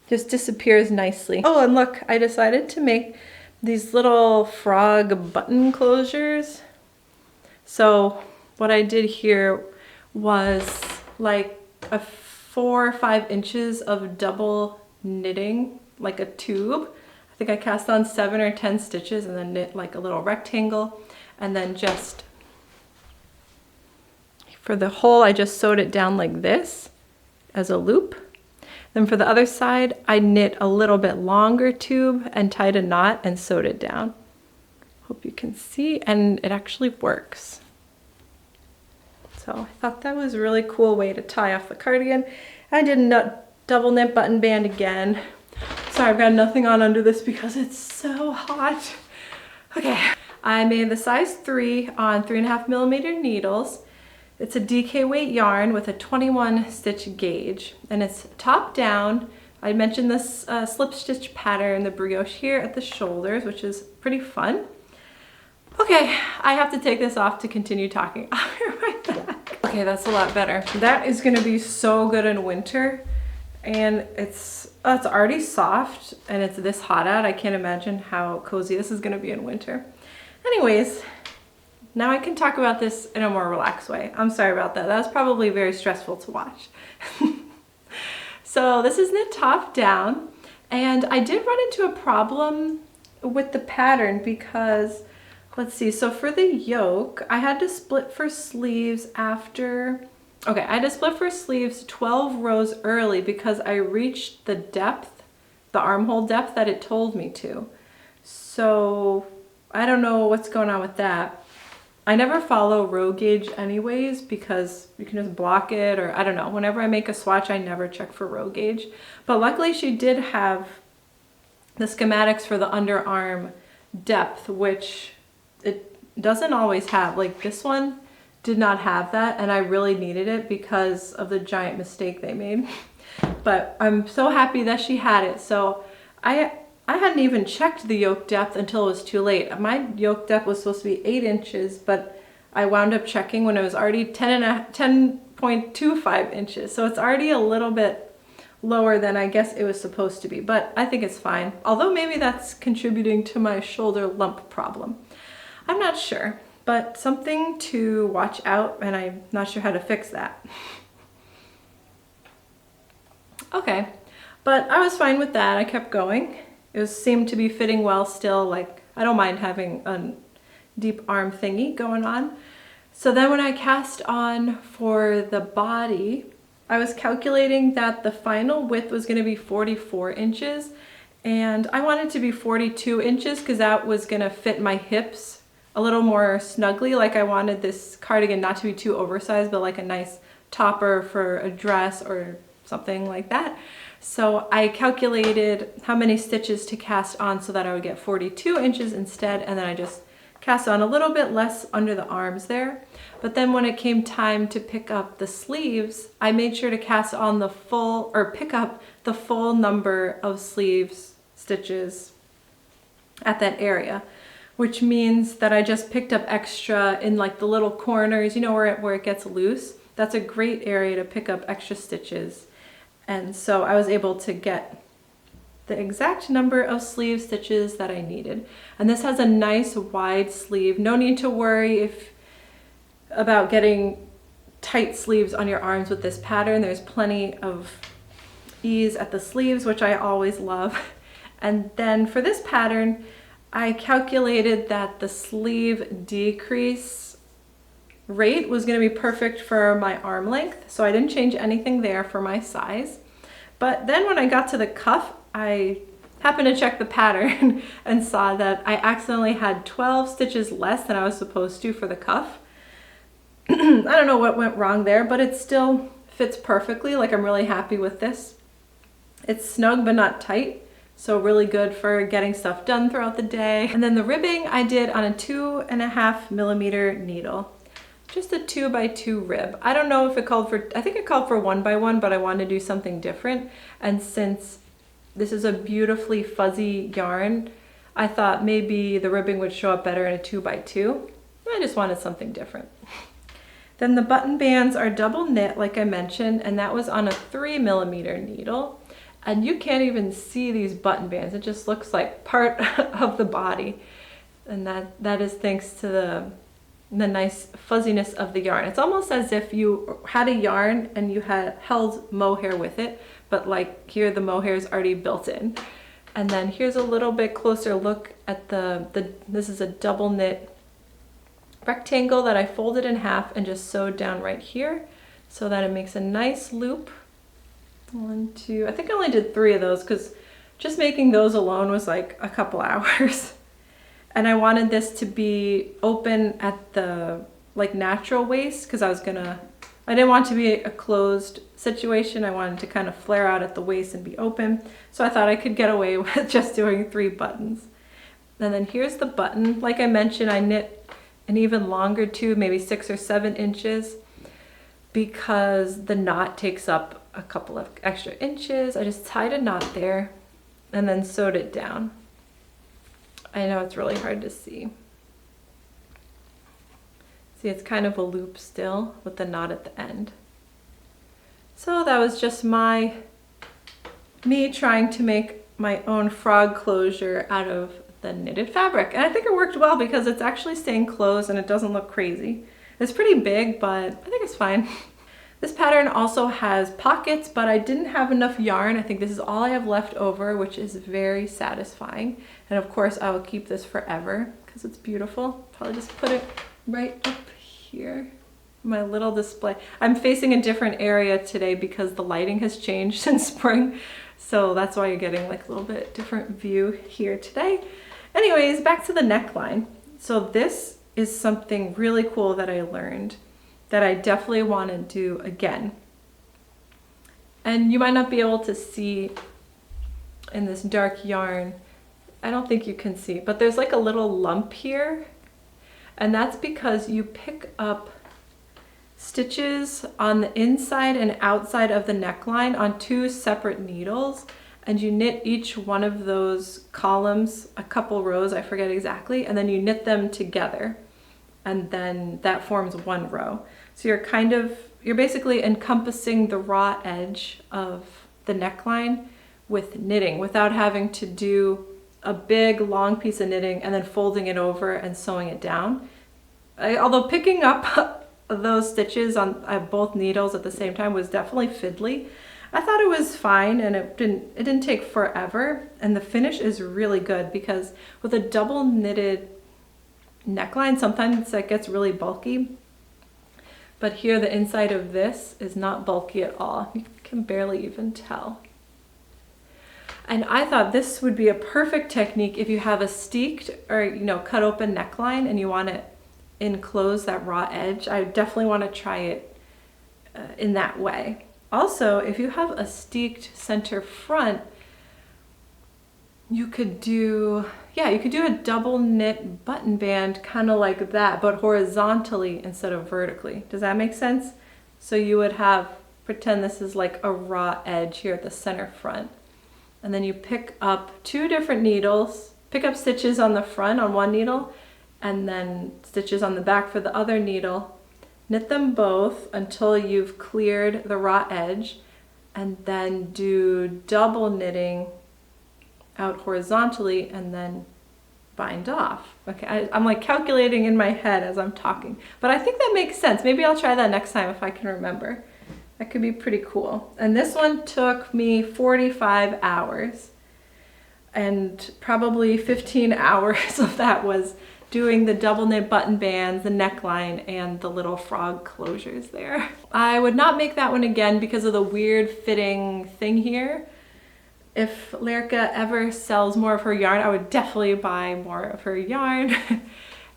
just disappears nicely. Oh, and look, I decided to make these little frog button closures. So what I did here was like a 4 or 5 inches of double knitting, like a tube. I think I cast on 7 or 10 stitches and then knit like a little rectangle, and then just for the hole I just sewed it down like this as a loop. Then for the other side I knit a little bit longer tube and tied a knot and sewed it down. Hope you can see, and it actually works. So I thought that was a really cool way to tie off the cardigan. I did a double knit button band again. Sorry, I've got nothing on under this because it's so hot. Okay, I made the size 3 on 3.5mm needles. It's a DK weight yarn with a 21 stitch gauge, and it's top down. I mentioned this slip stitch pattern, the brioche here at the shoulders, which is pretty fun. Okay, I have to take this off to continue talking. I'll be right back. Okay, that's a lot better. That is gonna be so good in winter, and it's already soft and it's this hot out. I can't imagine how cozy this is gonna be in winter. Anyways, now I can talk about this in a more relaxed way. I'm sorry about that. That was probably very stressful to watch. So this is knit top down, and I did run into a problem with the pattern because, let's see, so for the yoke, I had to split for sleeves after, okay, I had to split for sleeves 12 rows early because I reached the depth, the armhole depth that it told me to. So I don't know what's going on with that. I never follow row gauge anyways because you can just block it, or I don't know. Whenever I make a swatch, I never check for row gauge. But luckily she did have the schematics for the underarm depth, which it doesn't always have. Like this one did not have that, and I really needed it because of the giant mistake they made. But I'm so happy that she had it. So I hadn't even checked the yoke depth until it was too late. My yoke depth was supposed to be 8 inches, but I wound up checking when it was already 10.25 inches. So it's already a little bit lower than I guess it was supposed to be, but I think it's fine. Although maybe that's contributing to my shoulder lump problem. I'm not sure, but something to watch out, and I'm not sure how to fix that. Okay, but I was fine with that. I kept going. It seemed to be fitting well still. Like, I don't mind having a deep arm thingy going on. So then when I cast on for the body, I was calculating that the final width was going to be 44 inches, and I wanted to be 42 inches because that was going to fit my hips a little more snugly. Like, I wanted this cardigan not to be too oversized, but like a nice topper for a dress or something like that. So I calculated how many stitches to cast on so that I would get 42 inches instead, and then I just cast on a little bit less under the arms there. But then when it came time to pick up the sleeves, I made sure to cast on the full, or pick up the full number of sleeves stitches at that area, which means that I just picked up extra in like the little corners, you know, where it gets loose. That's a great area to pick up extra stitches. And so I was able to get the exact number of sleeve stitches that I needed. And this has a nice wide sleeve. No need to worry about getting tight sleeves on your arms with this pattern. There's plenty of ease at the sleeves, which I always love. And then for this pattern, I calculated that the sleeve decrease rate was going to be perfect for my arm length, so I didn't change anything there for my size. But then when I got to the cuff, I happened to check the pattern and saw that I accidentally had 12 stitches less than I was supposed to for the cuff. I don't know what went wrong there, but it still fits perfectly. Like, I'm really happy with this. It's snug but not tight, so really good for getting stuff done throughout the day. And then the ribbing I did on a 2.5mm needle. Just a 2x2 rib. I don't know if it called for, I think it called for 1x1, but I wanted to do something different. And since this is a beautifully fuzzy yarn, I thought maybe the ribbing would show up better in a 2x2. I just wanted something different. Then the button bands are double knit, like I mentioned, and that was on a 3mm needle. And you can't even see these button bands. It just looks like part of the body. And that is thanks to the nice fuzziness of the yarn. It's almost as if you had a yarn and you had held mohair with it, but like here the mohair is already built in. And then here's a little bit closer look at this is a double knit rectangle that I folded in half and just sewed down right here so that it makes a nice loop. 1, 2, I think I only did 3 of those because just making those alone was like a couple hours. And I wanted this to be open at the like natural waist because I didn't want it to be a closed situation. I wanted to kind of flare out at the waist and be open. So I thought I could get away with just doing 3 buttons. And then here's the button. Like I mentioned, I knit an even longer tube, maybe 6 or 7 inches, because the knot takes up a couple of extra inches. I just tied a knot there and then sewed it down. I know it's really hard to see. See, it's kind of a loop still with the knot at the end. So that was just me trying to make my own frog closure out of the knitted fabric. And I think it worked well because it's actually staying closed and it doesn't look crazy. It's pretty big, but I think it's fine. This pattern also has pockets, but I didn't have enough yarn. I think this is all I have left over, which is very satisfying. And of course, I will keep this forever because it's beautiful. Probably just put it right up here. My little display. I'm facing a different area today because the lighting has changed since spring. So that's why you're getting like a little bit different view here today. Anyways, back to the neckline. So this is something really cool that I learned that I definitely want to do again. And you might not be able to see in this dark yarn. I don't think you can see, but there's like a little lump here. And that's because you pick up stitches on the inside and outside of the neckline on 2 separate needles, and you knit each one of those columns a couple rows, I forget exactly, and then you knit them together, and then that forms 1 row. So you're basically encompassing the raw edge of the neckline with knitting without having to do a big long piece of knitting and then folding it over and sewing it down. Although picking up those stitches on both needles at the same time was definitely fiddly, I thought it was fine, and it didn't take forever, and the finish is really good because with a double knitted neckline sometimes that gets really bulky, but here the inside of this is not bulky at all. You can barely even tell. And I thought this would be a perfect technique if you have a steeked or cut open neckline and you want to enclose that raw edge. I definitely want to try it in that way. Also, if you have a steeked center front, you could do a double knit button band kind of like that, but horizontally instead of vertically. Does that make sense? So you would pretend this is like a raw edge here at the center front. And then you pick up 2 different needles, pick up stitches on the front on one needle, and then stitches on the back for the other needle. Knit them both until you've cleared the raw edge, and then do double knitting out horizontally and then bind off. Okay, I'm like calculating in my head as I'm talking, but I think that makes sense. Maybe I'll try that next time if I can remember. That could be pretty cool. And this one took me 45 hours, and probably 15 hours of that was doing the double knit button bands, the neckline, and the little frog closures there. I would not make that one again because of the weird fitting thing here. If Lyrica ever sells more of her yarn, I would definitely buy more of her yarn.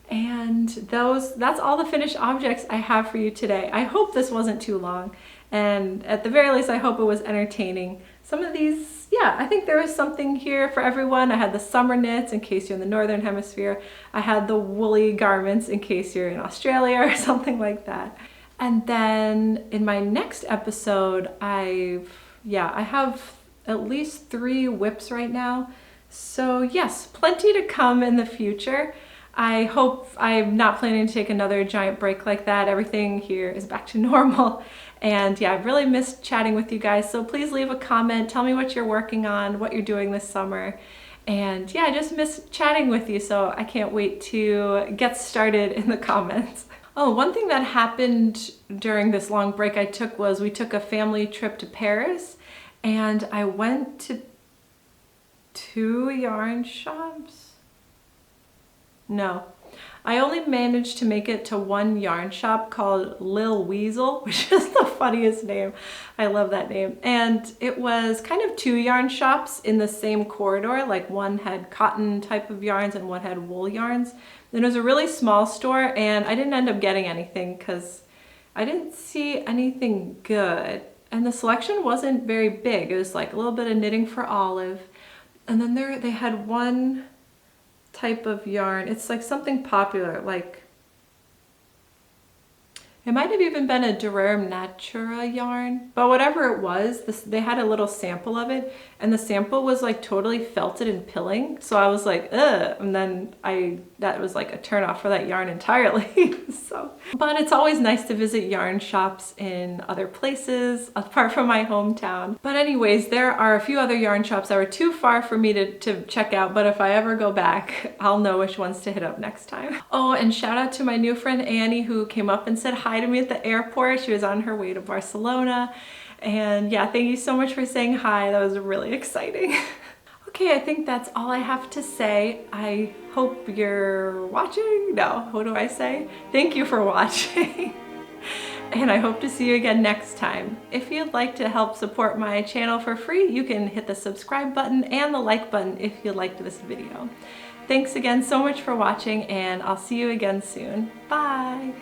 And that's all the finished objects I have for you today. I hope this wasn't too long, and at the very least I hope it was entertaining. Some of these, I think there was something here for everyone. I had the summer knits in case you're in the northern hemisphere. I had the woolly garments in case you're in Australia or something like that. And then in my next episode, I have at least 3 whips right now. So yes, plenty to come in the future. I hope I'm not planning to take another giant break like that. Everything here is back to normal. And I've really missed chatting with you guys. So please leave a comment. Tell me what you're working on, what you're doing this summer. And I just miss chatting with you. So I can't wait to get started in the comments. Oh, one thing that happened during this long break I took was we took a family trip to Paris, and I went to 2 yarn shops. No, I only managed to make it to 1 yarn shop called Lil Weasel, which is the funniest name. I love that name. And it was kind of 2 yarn shops in the same corridor, like one had cotton type of yarns and one had wool yarns. And it was a really small store, and I didn't end up getting anything because I didn't see anything good. And the selection wasn't very big. It was like a little bit of knitting for Olive. And then they had one type of yarn. It's like something popular, like it might have even been a Durerm Natura yarn, but whatever it was, they had a little sample of it, and the sample was like totally felted and pilling. So I was like, ugh, and then that was like a turn off for that yarn entirely. But it's always nice to visit yarn shops in other places apart from my hometown. But anyways, there are a few other yarn shops that were too far for me to check out, but if I ever go back, I'll know which ones to hit up next time. Oh, and shout out to my new friend Annie, who came up and said hi to me at the airport. She was on her way to Barcelona, and thank you so much for saying hi. That was really exciting. Okay, I think that's all I have to say. I hope you're watching. No, what do I say? Thank you for watching. And I hope to see you again next time. If you'd like to help support my channel for free, you can hit the subscribe button and the like button if you liked this video. Thanks again so much for watching, and I'll see you again soon. Bye!